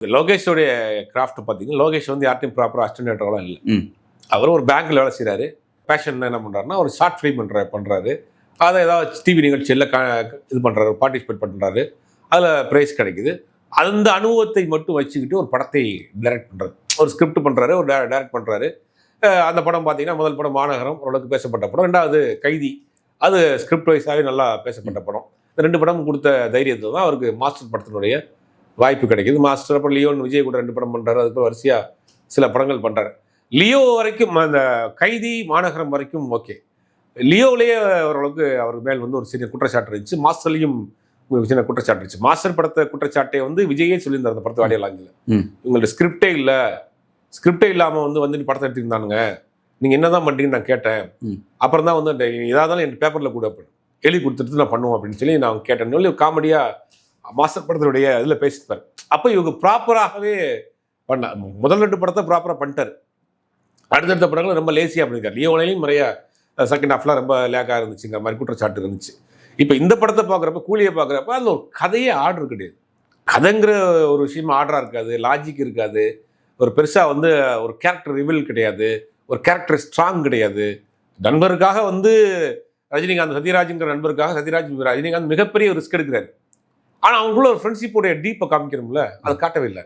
லோகேஷோடைய craft பார்த்தீங்கன்னா, லோகேஷ் வந்து யார்ட்டையும் ப்ராப்பராக அசிஸ்டன்ட் இல்லை. அவர் ஒரு பேங்க்ல வேலை செய்கிறாரு. பேஷன் என்ன பண்ணுறாருன்னா, ஒரு ஷார்ட் ஃபிலிம் பண்ணுறாரு. அதை ஏதாவது டிவி நிகழ்ச்சியில் இது பண்ணுறாரு, பார்ட்டிசிபேட் பண்ணுறாரு. அதில் ப்ரைஸ் கிடைக்குது. அந்த அனுபவத்தை மட்டும் வச்சுக்கிட்டு ஒரு படத்தை டைரக்ட் பண்ணுறாரு. ஒரு ஸ்கிரிப்ட் பண்ணுறாரு, ஒரு டைரக்ட் பண்ணுறாரு. அந்த படம் பார்த்தீங்கன்னா, முதல் படம் மாநகரம், ஓரளவுக்கு பேசப்பட்ட படம். ரெண்டாவது கைதி, அது ஸ்கிரிப்ட் வைஸாகவே நல்லா பேசப்பட்ட படம். இந்த 2 படம் கொடுத்த தைரியத்தில் தான் அவருக்கு மாஸ்டர் படத்தினுடைய வாய்ப்பு கிடைக்குது. மாஸ்டர், அப்புறம் லியோன்னு விஜய் கூட 2 படம் பண்ணுறாரு. அதுக்கு வரிசையாக சில படங்கள் பண்ணுறாரு. லியோ வரைக்கும், அந்த கைதி, மாநகரம் வரைக்கும் ஓகே. லியோவிலேயே ஓரளவுக்கு அவர் மேல் வந்து ஒரு சின்ன குற்றச்சாட்டு இருந்துச்சு. மாஸ்டர்லையும் சின்ன குற்றச்சாட்டு இருந்துச்சு. மாஸ்டர் படத்தை குற்றச்சாட்டை வந்து விஜயே சொல்லியிருந்தார் அந்த படத்தை ஆடியோ லாஞ்சில். உங்கள்ட்ட ஸ்கிரிப்டே இல்லாமல் வந்து படத்தை எடுத்துருந்தானுங்க, நீங்கள் என்ன தான் பண்ணுறீங்கன்னு நான் கேட்டேன். அப்புறம் தான் வந்து எதாக இருந்தாலும் என் பேப்பரில் கூட எழுதி கொடுத்துட்டு நான் பண்ணுவோம் அப்படின்னு சொல்லி நான் கேட்டேன். சொல்லி காமெடியாக மாஸ்டர் படத்தினுடைய இதில் பேசியிருப்பார். அப்போ இவங்க ப்ராப்பராகவே பண்ண முதல் 2 படத்தை ப்ராப்பராக பண்ணிட்டார். அடுத்தடுத்த படங்கள் ரொம்ப லேசியாக பண்ணியிருக்காரு. லியோலையும் நிறைய செகண்ட் ஹாஃப்லாம் ரொம்ப லேக்காக இருந்துச்சுங்கிற மாதிரி குற்றச்சாட்டு இருந்துச்சு. இப்போ இந்த படத்தை பார்க்குறப்ப, கூலியை பார்க்குறப்ப அதில் ஒரு கதையே ஆர்டர் கிடையாது. கதைங்கிற ஒரு விஷயமா ஆர்டராக இருக்காது, லாஜிக் இருக்காது, ஒரு பெருசாக வந்து ஒரு கேரக்டர் ரிவீல் கிடையாது, ஒரு கேரக்டர் ஸ்ட்ராங் கிடையாது. நண்பருக்காக வந்து ரஜினிகாந்த், சத்யராஜ்ங்கிற நண்பருக்காக ரஜினிகாந்த் மிகப்பெரிய ரிஸ்க் எடுக்கிறாரு. ஆனால் அவங்களுக்குள்ள ஒரு ஃப்ரெண்ட்ஷிப்போடைய டீப்பை காமிக்கணும்ல, அதை காட்டவே இல்லை.